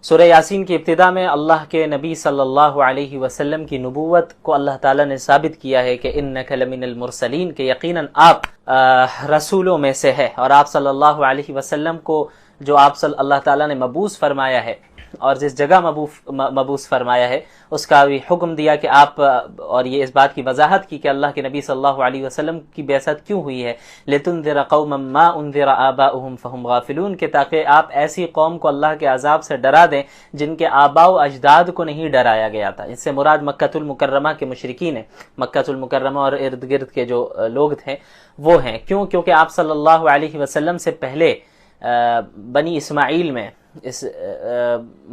سورہ یاسین کی ابتدا میں اللہ کے نبی صلی اللہ علیہ وسلم کی نبوت کو اللہ تعالیٰ نے ثابت کیا ہے کہ انک لمن المرسلین، کہ یقیناً آپ رسولوں میں سے ہے، اور آپ صلی اللہ علیہ وسلم کو جو آپ اللہ تعالیٰ نے مبعوث فرمایا ہے اور جس جگہ مبعوث فرمایا ہے اس کا بھی حکم دیا کہ آپ، اور یہ اس بات کی وضاحت کی کہ اللہ کے نبی صلی اللہ علیہ وسلم کی بعثت کیوں ہوئی ہے، لِتُنذِرَ قَوْمًا مَّا أُنذِرَ آبَاؤُهُمْ فَهُمْ غَافِلُونَ، کہ تاکہ آپ ایسی قوم کو اللہ کے عذاب سے ڈرا دیں جن کے آباء و اجداد کو نہیں ڈرایا گیا تھا۔ اس سے مراد مکہ المکرمہ کے مشرکین ہیں، مکہ المکرمہ اور ارد گرد کے جو لوگ تھے وہ ہیں۔ کیوں؟ کیونکہ آپ صلی اللہ علیہ وسلم سے پہلے بنی اسماعیل میں، اس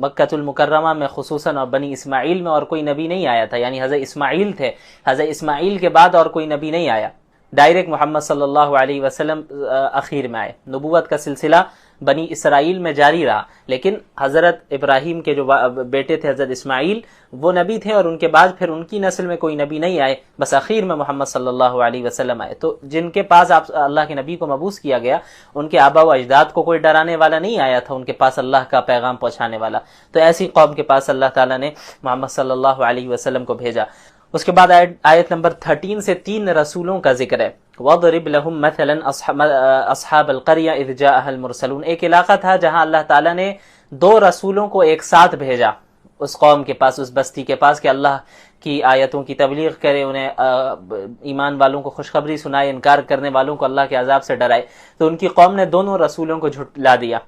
مکہ المکرمہ میں خصوصاً اور بنی اسماعیل میں اور کوئی نبی نہیں آیا تھا، یعنی حضرت اسماعیل تھے، حضرت اسماعیل کے بعد اور کوئی نبی نہیں آیا، ڈائریکٹ محمد صلی اللہ علیہ وسلم اخیر میں آئے۔ نبوت کا سلسلہ بنی اسرائیل میں جاری رہا، لیکن حضرت ابراہیم کے جو بیٹے تھے حضرت اسماعیل وہ نبی تھے، اور ان کے بعد پھر ان کی نسل میں کوئی نبی نہیں آئے، بس اخیر میں محمد صلی اللہ علیہ وسلم آئے۔ تو جن کے پاس آپ اللہ کے نبی کو مبعوث کیا گیا ان کے آباء و اجداد کو کوئی ڈرانے والا نہیں آیا تھا ان کے پاس اللہ کا پیغام پہنچانے والا، تو ایسی قوم کے پاس اللہ تعالیٰ نے محمد صلی اللہ علیہ وسلم کو بھیجا۔ اس کے بعد آیت نمبر 13 سے 3 رسولوں کا ذکر ہے۔ وَضْرِبْ لَهُمْ مَثَلًا أَصْحَابَ الْقَرْيَةِ إِذْ جَاءَهَا الْمُرْسَلُونَ، ایک علاقہ تھا جہاں اللہ تعالیٰ نے 2 رسولوں کو ایک ساتھ بھیجا اس قوم کے پاس، اس بستی کے پاس، کہ اللہ کی آیتوں کی تبلیغ کرے، انہیں ایمان والوں کو خوشخبری سنائے، انکار کرنے والوں کو اللہ کے عذاب سے ڈرائے۔ تو ان کی قوم نے دونوں رسولوں کو جھٹلا دیا۔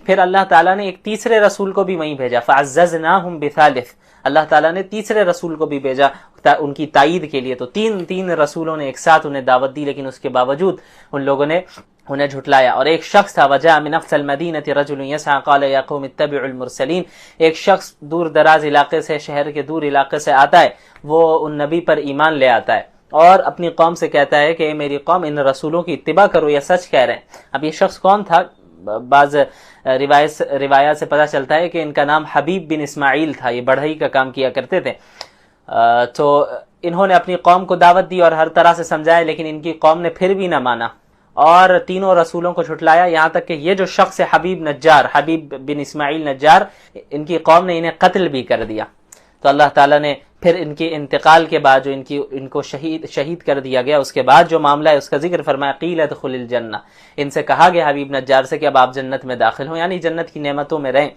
پھر اللہ تعالیٰ نے ایک تیسرے رسول کو بھی وہیں بھیجا، فَعَزَّزْنَاهُمْ بِثَالِثٍ، اللہ تعالیٰ نے تیسرے رسول کو بھی بھیجا ان کی تائید کے لیے۔ تو تین رسولوں نے ایک ساتھ انہیں دعوت دی، لیکن اس کے باوجود ان لوگوں نے انہیں جھٹلایا۔ اور ایک شخص تھا، وَجَاءَ مِنْ أَقْصَى الْمَدِينَةِ رَجُلٌ يَسْعَىٰ قَالَ يَا قَوْمِ اتَّبِعُوا الْمُرْسَلِينَ، ایک شخص دور دراز علاقے سے، شہر کے دور علاقے سے آتا ہے، وہ ان نبی پر ایمان لے آتا ہے اور اپنی قوم سے کہتا ہے کہ اے میری قوم، ان رسولوں کی اتباع کرو، یہ سچ کہہ رہے ہیں۔ اب یہ شخص کون تھا؟ بعض روایات سے پتہ چلتا ہے کہ ان کا نام حبیب بن اسماعیل تھا، یہ بڑھئی کا کام کیا کرتے تھے۔ تو انہوں نے اپنی قوم کو دعوت دی اور ہر طرح سے سمجھایا، لیکن ان کی قوم نے پھر بھی نہ مانا اور تینوں رسولوں کو جھٹلایا، یہاں تک کہ یہ جو شخص ہے حبیب بن اسماعیل نجار، ان کی قوم نے انہیں قتل بھی کر دیا۔ تو اللہ تعالیٰ نے پھر ان کے انتقال کے بعد جو ان کو شہید کر دیا گیا، اس کے بعد جو معاملہ ہے اس کا ذکر فرمایا، قیل ادخل الجنہ، ان سے کہا گیا حبیب نجار سے کہ اب آپ جنت میں داخل ہوں، یعنی جنت کی نعمتوں میں رہیں۔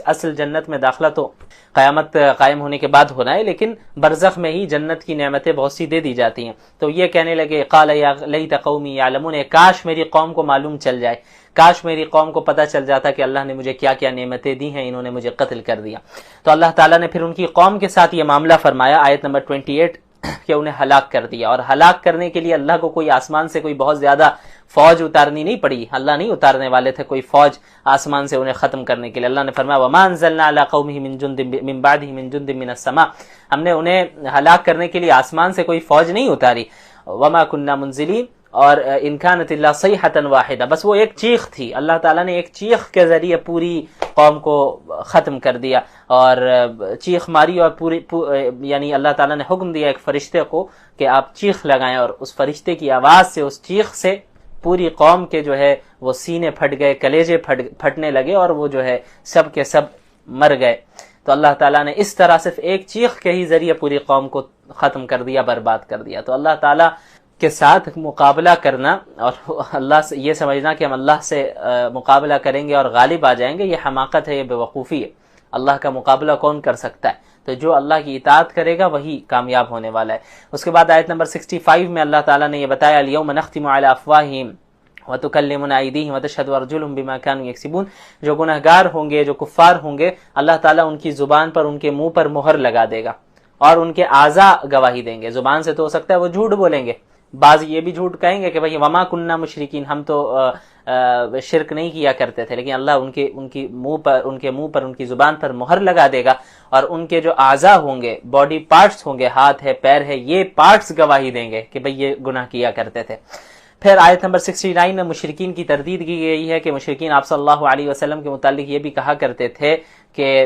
اصل جنت میں داخلہ تو قیامت قائم ہونے کے بعد ہونا ہے، لیکن برزخ میں ہی جنت کی نعمتیں بہت سی دے دی جاتی ہیں۔ تو یہ کہنے لگے، قال یا لیت قومی یعلمون، کاش میری قوم کو معلوم چل جائے، کاش میری قوم کو پتہ چل جاتا کہ اللہ نے مجھے کیا کیا نعمتیں دی ہیں، انہوں نے مجھے قتل کر دیا۔ تو اللہ تعالیٰ نے پھر ان کی قوم کے ساتھ یہ معاملہ فرمایا، آیت نمبر 28، کہ انہیں ہلاک کر دیا۔ اور ہلاک کرنے کے لیے اللہ کو کوئی آسمان سے کوئی بہت زیادہ فوج اتارنی نہیں پڑی، اللہ نہیں اتارنے والے تھے کوئی فوج آسمان سے انہیں ختم کرنے کے لیے۔ اللہ نے فرمایا وَمَا أَنزَلْنَا عَلَىٰ قَوْمِهِ مِن بَعْدِهِ مِن جُندٍ مِّنَ السَّمَاءِ، ہم نے انہیں ہلاک کرنے کے لیے آسمان سے کوئی فوج نہیں اتاری۔ وَمَا كُنَّا مُنزِلِينَ، اور إِن كَانَتْ إِلَّا صَيْحَةً وَاحِدَةً، بس وہ ایک چیخ تھی، اللہ تعالیٰ نے ایک چیخ کے ذریعے پوری قوم کو ختم کر دیا، اور چیخ ماری، اور یعنی اللہ تعالیٰ نے حکم دیا ایک فرشتے کو کہ آپ چیخ لگائیں، اور اس فرشتے کی آواز سے، اس چیخ سے پوری قوم کے جو ہے وہ سینے پھٹ گئے، کلیجے پھٹنے لگے، اور وہ جو ہے سب کے سب مر گئے۔ تو اللہ تعالیٰ نے اس طرح صرف ایک چیخ کے ہی ذریعے پوری قوم کو ختم کر دیا، برباد کر دیا۔ تو اللہ تعالیٰ کے ساتھ مقابلہ کرنا اور اللہ سے یہ سمجھنا کہ ہم اللہ سے مقابلہ کریں گے اور غالب آ جائیں گے، یہ حماقت ہے، یہ بے وقوفی ہے۔ اللہ کا مقابلہ کون کر سکتا ہے؟ تو جو اللہ کی اطاعت کرے گا وہی کامیاب ہونے والا ہے۔ اس کے بعد آیت نمبر 65 میں اللہ تعالیٰ نے یہ بتایا، اليوم نختم علی افواہہم وتکلمنا ایدیہم وتشہد ارجلہم بما کانوا یکسبون، جو گنہگار ہوں گے، جو کفار ہوں گے، اللہ تعالیٰ ان کی زبان پر، ان کے منہ پر مہر لگا دے گا، اور ان کے اعضاء گواہی دیں گے۔ زبان سے تو ہو سکتا ہے وہ جھوٹ بولیں گے، بعض یہ بھی جھوٹ کہیں گے کہ بھئی وما کننا مشرکین، ہم تو شرک نہیں کیا کرتے تھے، لیکن اللہ ان کے منہ پر ان کی زبان پر مہر لگا دے گا، اور ان کے جو اعضاء ہوں گے، باڈی پارٹس ہوں گے، ہاتھ ہے، پیر ہے، یہ پارٹس گواہی دیں گے کہ بھئی یہ گناہ کیا کرتے تھے۔ پھر آیت نمبر 69 میں مشرکین کی تردید کی گئی ہے کہ مشرکین آپ صلی اللہ علیہ وسلم کے متعلق یہ بھی کہا کرتے تھے کہ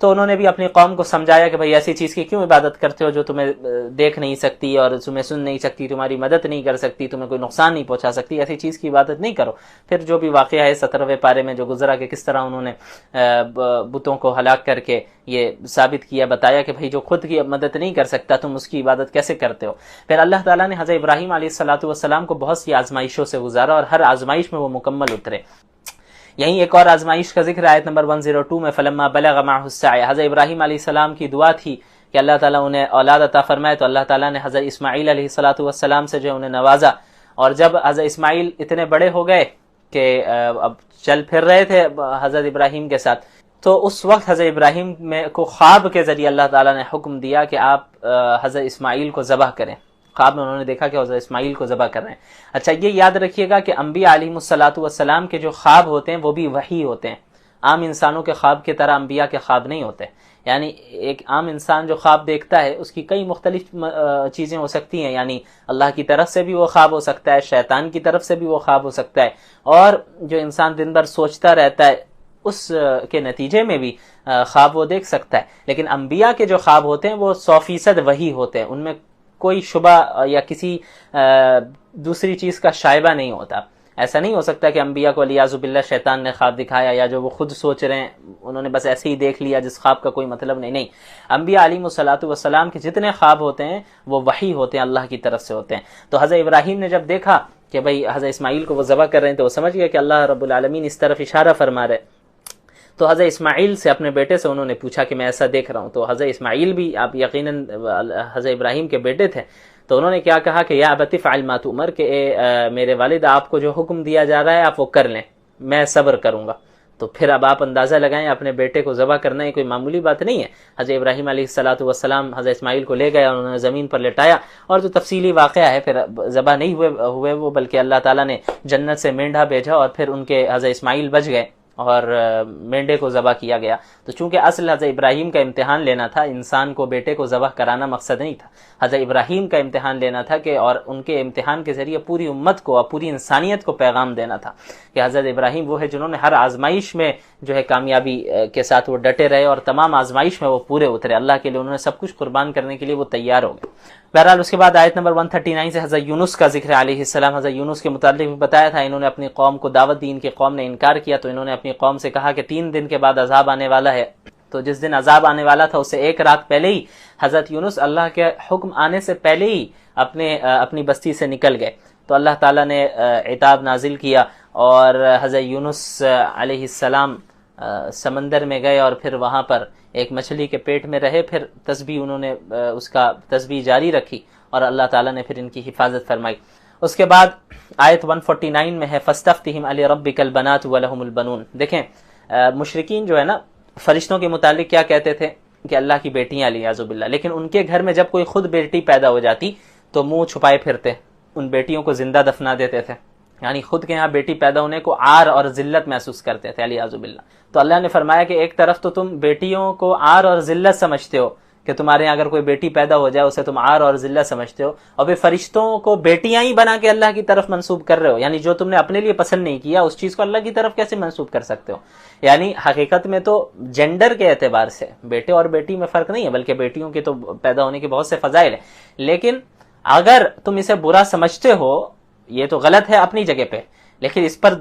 تو انہوں نے بھی اپنی قوم کو سمجھایا کہ بھئی ایسی چیز کی کیوں عبادت کرتے ہو جو تمہیں دیکھ نہیں سکتی اور تمہیں سن نہیں سکتی، تمہاری مدد نہیں کر سکتی، تمہیں کوئی نقصان نہیں پہنچا سکتی، ایسی چیز کی عبادت نہیں کرو۔ پھر جو بھی واقعہ ہے 17ویں پارے میں جو گزرا کہ کس طرح انہوں نے بتوں کو ہلاک کر کے یہ ثابت کیا، بتایا کہ بھئی جو خود کی مدد نہیں کر سکتا تم اس کی عبادت کیسے کرتے ہو۔ پھر اللہ تعالیٰ نے حضرت ابراہیم علیہ السلام کو بہت سی آزمائشوں سے گزارا اور ہر آزمائش میں وہ مکمل اترے۔ یہیں ایک اور آزمائش کا ذکر آیت نمبر 102 میں فلما بلغ معه السعی، حضرت ابراہیم علیہ السلام کی دعا تھی کہ اللہ تعالیٰ انہیں اولاد عطا فرمائے، تو اللہ تعالیٰ نے حضرت اسماعیل علیہ السلام سے جو انہیں نوازا، اور جب حضرت اسماعیل اتنے بڑے ہو گئے کہ اب چل پھر رہے تھے حضرت ابراہیم کے ساتھ، تو اس وقت حضرت ابراہیم کو خواب کے ذریعے اللہ تعالیٰ نے حکم دیا کہ آپ حضرت اسماعیل کو ذبح کریں۔ خواب میں انہوں نے دیکھا کہ حضرت اسماعیل کو ذبح کر رہے ہیں۔ اچھا یہ یاد رکھیے گا کہ انبیاء علیہ السلام کے جو خواب ہوتے ہیں وہ بھی وحی ہوتے ہیں، عام انسانوں کے خواب کی طرح انبیاء کے خواب نہیں ہوتے۔ یعنی ایک عام انسان جو خواب دیکھتا ہے اس کی کئی مختلف چیزیں ہو سکتی ہیں، یعنی اللہ کی طرف سے بھی وہ خواب ہو سکتا ہے، شیطان کی طرف سے بھی وہ خواب ہو سکتا ہے، اور جو انسان دن بھر سوچتا رہتا ہے اس کے نتیجے میں بھی خواب وہ دیکھ سکتا ہے۔ لیکن انبیاء کے جو خواب ہوتے ہیں وہ 100% وحی ہوتے ہیں، ان میں کوئی شبہ یا کسی دوسری چیز کا شائبہ نہیں ہوتا۔ ایسا نہیں ہو سکتا کہ انبیاء کو علیاذ باللہ شیطان نے خواب دکھایا یا جو وہ خود سوچ رہے ہیں انہوں نے بس ایسے ہی دیکھ لیا جس خواب کا کوئی مطلب نہیں۔ انبیاء علیہ السلام کے جتنے خواب ہوتے ہیں وہ وحی ہوتے ہیں، اللہ کی طرف سے ہوتے ہیں۔ تو حضرت ابراہیم نے جب دیکھا کہ بھئی حضرت اسماعیل کو وہ ذبح کر رہے ہیں تو وہ سمجھ گیا کہ اللہ رب العالمین اس طرف اشارہ فرما رہے، تو حضرت اسماعیل سے اپنے بیٹے سے انہوں نے پوچھا کہ میں ایسا دیکھ رہا ہوں۔ تو حضرت اسماعیل بھی آپ یقیناً حضرت ابراہیم کے بیٹے تھے، تو انہوں نے کیا کہا کہ یا ابت افعل ما تؤمر، کہ میرے والد آپ کو جو حکم دیا جا رہا ہے آپ وہ کر لیں، میں صبر کروں گا۔ تو پھر اب آپ اندازہ لگائیں اپنے بیٹے کو ذبح کرنا یہ کوئی معمولی بات نہیں ہے۔ حضرت ابراہیم علیہ السلام حضرت اسماعیل کو لے گئے اور انہوں نے زمین پر لٹایا، اور جو تفصیلی واقعہ ہے پھر ذبح نہیں ہوئے وہ، بلکہ اللہ تعالیٰ نے جنت سے مینڈھا بھیجا اور پھر ان کے حضرت اسماعیل بچ گئے اور مینڈے کو ذبح کیا گیا۔ تو چونکہ اصل حضرت ابراہیم کا امتحان لینا تھا، انسان کو بیٹے کو ذبح کرانا مقصد نہیں تھا، حضرت ابراہیم کا امتحان لینا تھا کہ اور ان کے امتحان کے ذریعے پوری امت کو اور پوری انسانیت کو پیغام دینا تھا کہ حضرت ابراہیم وہ ہے جنہوں نے ہر آزمائش میں جو ہے کامیابی کے ساتھ وہ ڈٹے رہے اور تمام آزمائش میں وہ پورے اترے، اللہ کے لیے انہوں نے سب کچھ قربان کرنے کے لیے وہ تیار ہو گئے۔ بہرحال اس کے بعد آیت نمبر 139 سے حضرت یونس کا ذکر علیہ السلام۔ حضرت یونس کے متعلق بھی بتایا تھا، انہوں نے اپنی قوم کو دعوت دی، ان کی قوم نے انکار کیا، تو انہوں نے اپنی قوم سے کہا کہ 3 دن کے بعد عذاب آنے والا ہے۔ تو جس دن عذاب آنے والا تھا اس سے 1 رات پہلے ہی حضرت یونس اللہ کے حکم آنے سے پہلے ہی اپنی بستی سے نکل گئے، تو اللہ تعالیٰ نے عتاب نازل کیا اور حضرت یونس علیہ السلام سمندر میں گئے اور پھر وہاں پر ایک مچھلی کے پیٹ میں رہے، پھر تسبیح انہوں نے اس کا تسبیح جاری رکھی اور اللہ تعالیٰ نے پھر ان کی حفاظت فرمائی۔ اس کے بعد آیت 149 میں ہے فاستفتہم لربک البنات ولہم البنون۔ دیکھیں مشرکین جو ہے نا فرشتوں کے متعلق کیا کہتے تھے کہ اللہ کی بیٹیاں علیاذ باللہ، لیکن ان کے گھر میں جب کوئی خود بیٹی پیدا ہو جاتی تو منہ چھپائے پھرتے، ان بیٹیوں کو زندہ دفنا دیتے تھے، یعنی خود کے یہاں بیٹی پیدا ہونے کو عار اور ذلت محسوس کرتے تھے علیاذ باللہ۔ تو اللہ نے فرمایا کہ ایک طرف تو تم بیٹیوں کو عار اور ذلت سمجھتے ہو کہ تمہارے یہاں اگر کوئی بیٹی پیدا ہو جائے اسے تم عار اور ذلت سمجھتے ہو، اور پھر فرشتوں کو بیٹیاں ہی بنا کے اللہ کی طرف منسوب کر رہے ہو، یعنی جو تم نے اپنے لیے پسند نہیں کیا اس چیز کو اللہ کی طرف کیسے منسوب کر سکتے ہو؟ یعنی حقیقت میں تو جینڈر کے اعتبار سے بیٹے اور بیٹی میں فرق نہیں ہے، بلکہ بیٹیوں کے تو پیدا ہونے کے بہت سے فضائل ہیں، لیکن اگر تم اسے برا سمجھتے ہو یہ تو غلط ہے اپنی جگہ پہ، لیکن اس پر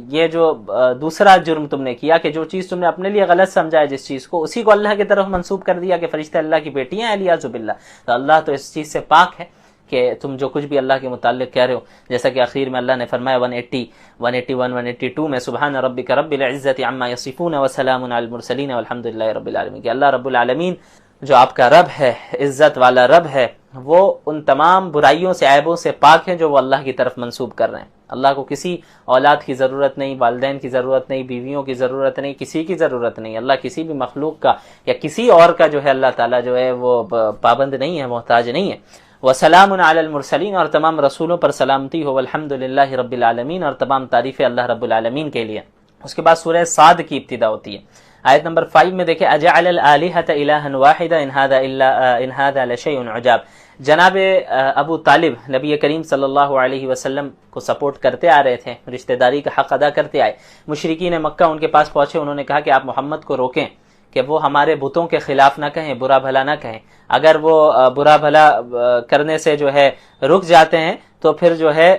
یہ جو دوسرا جرم تم نے کیا کہ جو چیز تم نے اپنے لیے غلط سمجھا ہے جس چیز کو، اسی کو اللہ کی طرف منسوب کر دیا کہ فرشتے اللہ کی بیٹیاں ہیں علیاذ باللہ۔ تو اللہ تو اس چیز سے پاک ہے کہ تم جو کچھ بھی اللہ کے متعلق کہہ رہے ہو، جیسا کہ اخیر میں اللہ نے فرمایا 180 181 182 میں سبحان ربک رب العزت عما یصفون وسلام علی المرسلین والحمد للہ رب العالمین، کہ اللہ رب العالمین جو آپ کا رب ہے، عزت والا رب ہے، وہ ان تمام برائیوں سے عیبوں سے پاک ہے جو وہ اللہ کی طرف منسوب کر رہے ہیں۔ اللہ کو کسی اولاد کی ضرورت نہیں، والدین کی ضرورت نہیں، بیویوں کی ضرورت نہیں، کسی کی ضرورت نہیں۔ اللہ کسی بھی مخلوق کا یا کسی اور کا جو ہے اللہ تعالیٰ جو ہے وہ پابند نہیں ہے، محتاج نہیں ہے۔ وسلام علی المرسلین، اور تمام رسولوں پر سلامتی ہو، والحمد للہ رب العالمین، اور تمام تعریفیں اللہ رب العالمین کے لیے۔ اس کے بعد سورہ صاد کی ابتدا ہوتی ہے۔ آیت نمبر 5 میں دیکھیں اجعل الآلہۃ الہا واحدا ان ھذا لشیء عجاب۔ جناب ابو طالب نبی کریم صلی اللہ علیہ وسلم کو سپورٹ کرتے آ رہے تھے، رشتہ داری کا حق ادا کرتے آئے۔ مشرکین مکہ ان کے پاس پہنچے، انہوں نے کہا کہ آپ محمد کو روکیں کہ وہ ہمارے بتوں کے خلاف نہ کہیں، برا بھلا نہ کہیں. اگر وہ برا بھلا کرنے سے جو ہے رک جاتے ہیں تو پھر جو ہے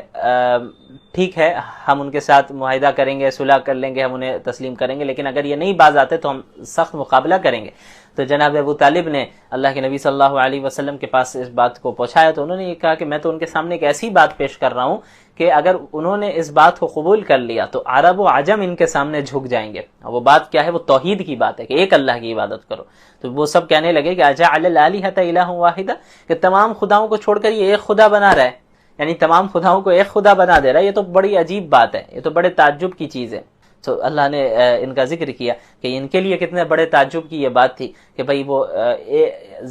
ٹھیک ہے، ہم ان کے ساتھ معاہدہ کریں گے، صلح کر لیں گے، ہم انہیں تسلیم کریں گے، لیکن اگر یہ نہیں باز آتے تو ہم سخت مقابلہ کریں گے. تو جناب ابو طالب نے اللہ کے نبی صلی اللہ علیہ وسلم کے پاس اس بات کو پہنچایا تو انہوں نے یہ کہا کہ میں تو ان کے سامنے ایک ایسی بات پیش کر رہا ہوں کہ اگر انہوں نے اس بات کو قبول کر لیا تو عرب و عجم ان کے سامنے جھک جائیں گے. وہ بات کیا ہے؟ وہ توحید کی بات ہے کہ ایک اللہ کی عبادت کرو. تو وہ سب کہنے لگے کہ اجعل الالہۃ الہ واحدہ، کہ تمام خداؤں کو چھوڑ کر یہ ایک خدا بنا رہا ہے، یعنی تمام خداؤں کو ایک خدا بنا دے رہا ہے. یہ تو بڑی عجیب بات ہے، یہ تو بڑے تعجب کی چیز ہے. تو اللہ نے ان کا ذکر کیا کہ ان کے لیے کتنے بڑے تعجب کی یہ بات تھی کہ بھئی وہ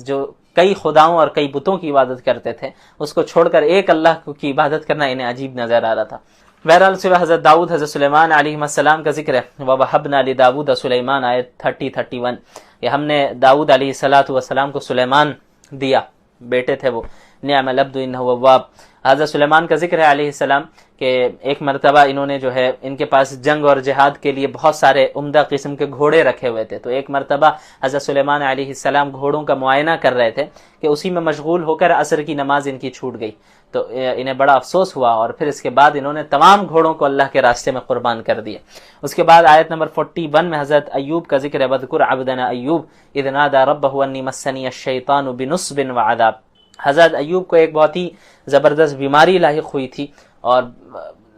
جو کئی خداؤں اور کئی بتوں کی عبادت کرتے تھے اس کو چھوڑ کر ایک اللہ کی عبادت کرنا انہیں عجیب نظر آ رہا تھا. بہرحال سورہ حضرت داؤد حضرت سلیمان علیہ السلام کا ذکر ہے. وَوَهَبْنَا لِدَاوُودَ سُلَيْمَانَ آیت 30-31، کہ ہم نے داؤد علیہ السلام کو سلیمان دیا، بیٹے تھے وہ. نعم العبد انہ اواب. حضرت سلیمان کا ذکر ہے علیہ السلام کہ ایک مرتبہ انہوں نے جو ہے ان کے پاس جنگ اور جہاد کے لیے بہت سارے عمدہ قسم کے گھوڑے رکھے ہوئے تھے. تو ایک مرتبہ حضرت سلیمان علیہ السلام گھوڑوں کا معائنہ کر رہے تھے کہ اسی میں مشغول ہو کر عصر کی نماز ان کی چھوٹ گئی. تو انہیں بڑا افسوس ہوا اور پھر اس کے بعد انہوں نے تمام گھوڑوں کو اللہ کے راستے میں قربان کر دیے. اس کے بعد آیت نمبر 41 میں حضرت ایوب کا ذکر ہے. وَاذْكُرْ عَبْدَنَا أَيُّوبَ إِذْ نَادَىٰ رَبَّهُ أَنِّي مَسَّنِيَ الشَّيْطَانُ بِنُصْبٍ وَعَذَابٍ. حضرت ایوب کو ایک بہت ہی زبردست بیماری لاحق ہوئی تھی اور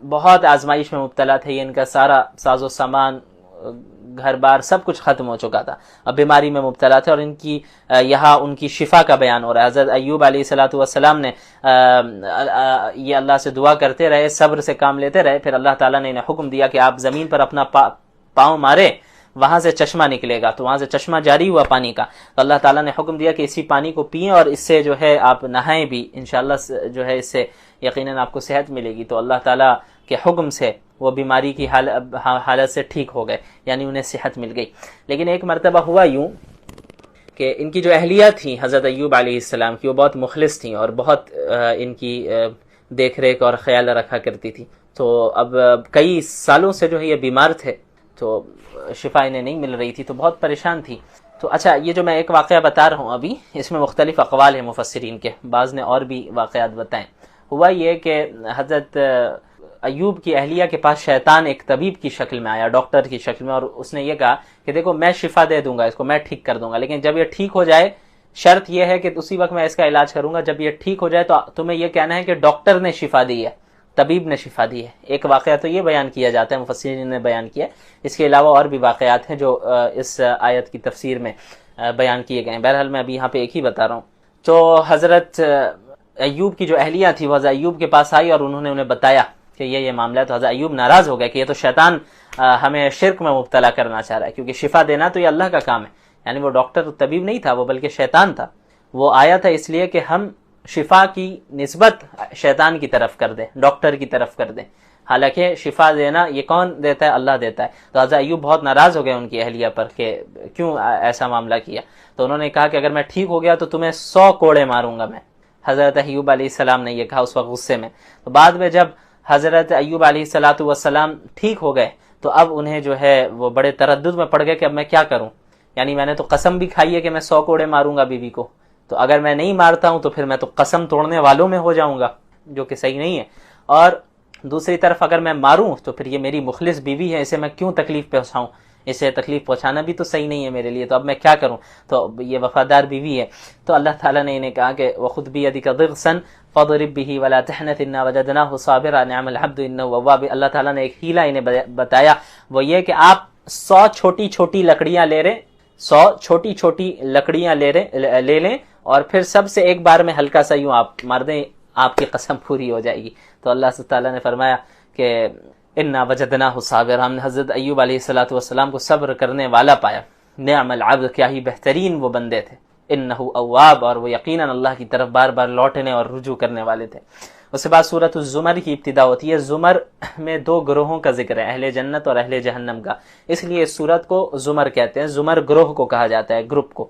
بہت آزمائش میں مبتلا تھے. یہ ان کا سارا ساز و سامان، گھر بار سب کچھ ختم ہو چکا تھا، اب بیماری میں مبتلا تھے اور ان کی یہاں ان کی شفا کا بیان ہو رہا ہے. حضرت ایوب علیہ السلام نے یہ اللہ سے دعا کرتے رہے، صبر سے کام لیتے رہے. پھر اللہ تعالیٰ نے انہیں حکم دیا کہ آپ زمین پر اپنا پاؤں مارے، وہاں سے چشمہ نکلے گا. تو وہاں سے چشمہ جاری ہوا پانی کا. تو اللہ تعالیٰ نے حکم دیا کہ اسی پانی کو پئیں اور اس سے جو ہے آپ نہائیں بھی، انشاءاللہ جو ہے اس سے یقیناً آپ کو صحت ملے گی. تو اللہ تعالیٰ کے حکم سے وہ بیماری کی حالت سے ٹھیک ہو گئے، یعنی انہیں صحت مل گئی. لیکن ایک مرتبہ ہوا یوں کہ ان کی جو اہلیہ تھیں حضرت ایوب علیہ السلام کی، وہ بہت مخلص تھیں اور بہت ان کی دیکھ ریکھ اور خیال رکھا کرتی تھی. تو اب کئی سالوں سے جو ہے یہ بیمار تھے، تو شفا انہیں نہیں مل رہی تھی، تو بہت پریشان تھی. تو اچھا، یہ جو میں ایک واقعہ بتا رہا ہوں ابھی، اس میں مختلف اقوال ہیں مفسرین کے، بعض نے اور بھی واقعات بتائیں. ہوا یہ کہ حضرت ایوب کی اہلیہ کے پاس شیطان ایک طبیب کی شکل میں آیا، ڈاکٹر کی شکل میں، اور اس نے یہ کہا کہ دیکھو میں شفا دے دوں گا اس کو، میں ٹھیک کر دوں گا، لیکن جب یہ ٹھیک ہو جائے شرط یہ ہے کہ اسی وقت میں اس کا علاج کروں گا. جب یہ ٹھیک ہو جائے تو تمہیں یہ کہنا ہے کہ ڈاکٹر نے شفا دی ہے، طبیب نے شفا دی ہے. ایک واقعہ تو یہ بیان کیا جاتا ہے، مفسرین نے بیان کیا. اس کے علاوہ اور بھی واقعات ہیں جو اس آیت کی تفسیر میں بیان کیے گئے ہیں. بہرحال میں ابھی یہاں پہ ایک ہی بتا رہا ہوں. تو حضرت ایوب کی جو اہلیہ تھی وہ حضرت ایوب کے پاس آئی اور انہوں نے انہیں بتایا کہ یہ معاملہ ہے. تو حضرت ایوب ناراض ہو گئے کہ یہ تو شیطان ہمیں شرک میں مبتلا کرنا چاہ رہا ہے، کیونکہ شفا دینا تو یہ اللہ کا کام ہے. یعنی وہ ڈاکٹر طبیب نہیں تھا وہ، بلکہ شیطان تھا. وہ آیا تھا اس لیے کہ ہم شفا کی نسبت شیطان کی طرف کر دیں، ڈاکٹر کی طرف کر دیں، حالانکہ شفا دینا یہ کون دیتا ہے؟ اللہ دیتا ہے. تو حضرت ایوب بہت ناراض ہو گئے ان کی اہلیہ پر کہ کیوں ایسا معاملہ کیا. تو انہوں نے کہا کہ اگر میں ٹھیک ہو گیا تو تمہیں 100 کوڑے ماروں گا میں. حضرت ایوب علیہ السلام نے یہ کہا اس وقت غصے میں. تو بعد میں جب حضرت ایوب علیہ السلام ٹھیک ہو گئے تو اب انہیں جو ہے وہ بڑے تردد میں پڑ گئے کہ اب میں کیا کروں. یعنی میں نے تو قسم بھی کھائی ہے کہ میں 100 کوڑے ماروں گا بیوی کو، تو اگر میں نہیں مارتا ہوں تو پھر میں تو قسم توڑنے والوں میں ہو جاؤں گا، جو کہ صحیح نہیں ہے. اور دوسری طرف اگر میں ماروں تو پھر یہ میری مخلص بیوی ہے، اسے میں کیوں تکلیف پہنچاؤں، اسے تکلیف پہنچانا بھی تو صحیح نہیں ہے میرے لیے. تو اب میں کیا کروں؟ تو یہ وفادار بیوی ہے. تو اللہ تعالیٰ نے انہیں کہا کہ وَخُذْ بِيَدِكَ ضِغْثًا فَاضْرِب بِهِ وَلَا تَحْنَثْ إِنَّا وَجَدْنَاهُ صَابِرًا نِعْمَ الْعَبْدُ إِنَّهُ أَوَّابٌ. اللہ تعالیٰ نے ایک ہیلا انہیں بتایا، وہ یہ کہ آپ 100 چھوٹی چھوٹی لکڑیاں لے رہے، 100 چھوٹی چھوٹی لکڑیاں لے لیں اور پھر سب سے ایک بار میں ہلکا سا یوں آپ مار دیں، آپ کی قسم پوری ہو جائے گی. تو اللہ تعالیٰ نے فرمایا کہ انا وجدناہ صابر، ہم نے حضرت ایوب علیہ السلام کو صبر کرنے والا پایا. نعم العبد، کیا ہی بہترین وہ بندے تھے. انہ اواب، اور وہ یقیناً اللہ کی طرف بار بار لوٹنے اور رجوع کرنے والے تھے. اس کے بعد سورۃ الزمر کی ابتدا ہوتی ہے. زمر میں 2 گروہوں کا ذکر ہے، اہل جنت اور اہل جہنم کا، اس لیے اس سورت کو زمر کہتے ہیں. زمر گروہ کو کہا جاتا ہے، گروپ کو.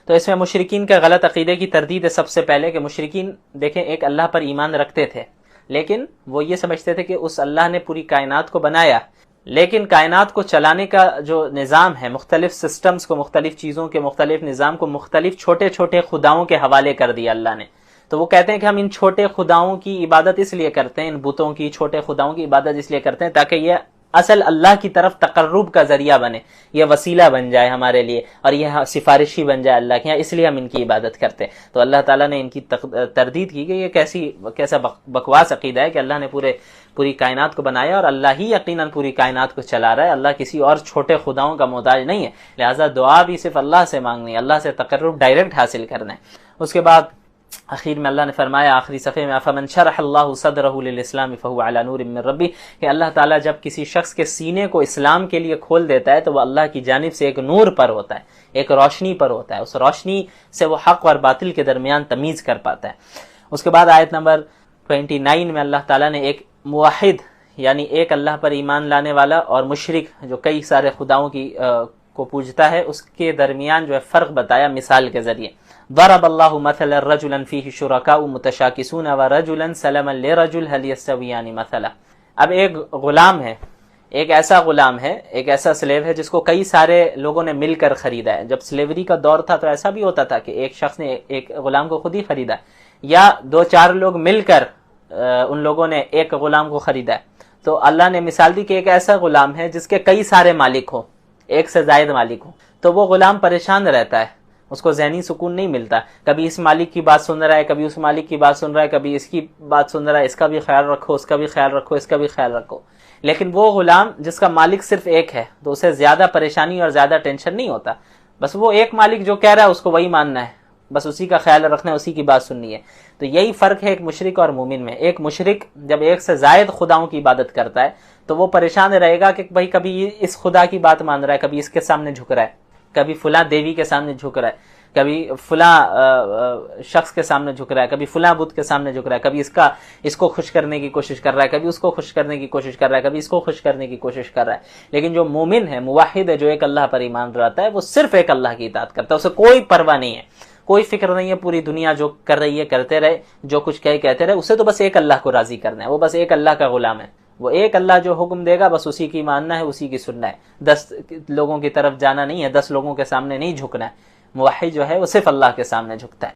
تو اس میں مشرکین کا غلط عقیدے کی تردید ہے. سب سے پہلے کہ مشرکین دیکھیں ایک اللہ پر ایمان رکھتے تھے، لیکن وہ یہ سمجھتے تھے کہ اس اللہ نے پوری کائنات کو بنایا لیکن کائنات کو چلانے کا جو نظام ہے، مختلف سسٹمز کو، مختلف چیزوں کے مختلف نظام کو مختلف چھوٹے چھوٹے خداؤں کے حوالے کر دیا اللہ نے. تو وہ کہتے ہیں کہ ہم ان چھوٹے خداؤں کی عبادت اس لیے کرتے ہیں، ان بتوں کی، چھوٹے خداؤں کی عبادت اس لیے کرتے ہیں تاکہ یہ اصل اللہ کی طرف تقرب کا ذریعہ بنے، یہ وسیلہ بن جائے ہمارے لیے، اور یہ سفارشی بن جائے اللہ کے یہاں، اس لیے ہم ان کی عبادت کرتے ہیں. تو اللہ تعالیٰ نے ان کی تردید کی کہ یہ کیسا بکواس عقیدہ ہے کہ اللہ نے پوری کائنات کو بنایا اور اللہ ہی یقیناً پوری کائنات کو چلا رہا ہے، اللہ کسی اور چھوٹے خداؤں کا محتاج نہیں ہے. لہٰذا دعا بھی صرف اللہ سے مانگنی ہے، اللہ سے تقرب ڈائریکٹ حاصل کرنا ہے. اس کے بعد آخر میں اللہ نے فرمایا آخری صفحے میں فمن شرح اللہ صدرہ للاسلام فهو علی نور من ربی، کہ اللہ تعالیٰ جب کسی شخص کے سینے کو اسلام کے لیے کھول دیتا ہے تو وہ اللہ کی جانب سے ایک نور پر ہوتا ہے، ایک روشنی پر ہوتا ہے، اس روشنی سے وہ حق اور باطل کے درمیان تمیز کر پاتا ہے. اس کے بعد آیت نمبر 29 میں اللہ تعالیٰ نے ایک موحد یعنی ایک اللہ پر ایمان لانے والا اور مشرک جو کئی سارے خداؤں کو پوجتا ہے اس کے درمیان جو ہے فرق بتایا مثال کے ذریعے. ضرب اللہ مثلا رجلا فیہ شرکاء متشاکسون ورجلا سلما لرجل هل یستویان مثلا. اب ایک غلام ہے، ایک ایسا غلام ہے، ایک ایسا سلیو ہے جس کو کئی سارے لوگوں نے مل کر خریدا ہے. جب سلیوری کا دور تھا تو ایسا بھی ہوتا تھا کہ ایک شخص نے ایک غلام کو خود ہی خریدا یا 2-4 لوگ مل کر ان لوگوں نے ایک غلام کو خریدا ہے. تو اللہ نے مثال دی کہ ایک ایسا غلام ہے جس کے کئی سارے مالک ہو، ایک سے زائد مالک ہو، تو وہ غلام پریشان رہتا ہے، اس کو ذہنی سکون نہیں ملتا. کبھی اس مالک کی بات سن رہا ہے، کبھی اس مالک کی بات سن رہا ہے، کبھی اس کی بات سن رہا ہے، اس کا بھی خیال رکھو، اس کا بھی خیال رکھو، اس کا بھی خیال رکھو. لیکن وہ غلام جس کا مالک صرف ایک ہے تو اسے زیادہ پریشانی اور زیادہ ٹینشن نہیں ہوتا، بس وہ ایک مالک جو کہہ رہا ہے اس کو وہی ماننا ہے، بس اسی کا خیال رکھنا ہے، اسی کی بات سننی ہے. تو یہی فرق ہے ایک مشرک اور مومن میں. ایک مشرک جب ایک سے زائد خداؤں کی عبادت کرتا ہے تو وہ پریشان رہے گا کہ بھائی کبھی اس خدا کی بات مان رہا ہے، کبھی اس کے سامنے جھک رہا ہے، کبھی فلاں دیوی کے سامنے جھک رہا ہے، کبھی فلاں شخص کے سامنے جھک رہا ہے، کبھی فلاں بت کے سامنے جھک رہا ہے، کبھی اس کو خوش کرنے کی کوشش کر رہا ہے، کبھی اس کو خوش کرنے کی کوشش کر رہا ہے، کبھی اس کو خوش کرنے کی کوشش کر رہا ہے. لیکن جو مومن ہے، موحد ہے، جو ایک اللہ پر ایمان رہتا ہے، وہ صرف ایک اللہ کی اطاعت کرتا ہے، اسے کوئی پرواہ نہیں ہے، کوئی فکر نہیں ہے پوری دنیا جو کر رہی ہے کرتے رہے، جو کچھ کہتے رہے، اسے تو بس ایک اللہ کو راضی کرنا ہے. وہ بس ایک اللہ کا غلام ہے، وہ ایک اللہ جو حکم دے گا بس اسی کی ماننا ہے، اسی کی سننا ہے. 10 لوگوں کی طرف جانا نہیں ہے، 10 لوگوں کے سامنے نہیں جھکنا ہے. موحد جو ہے وہ صرف اللہ کے سامنے جھکتا ہے.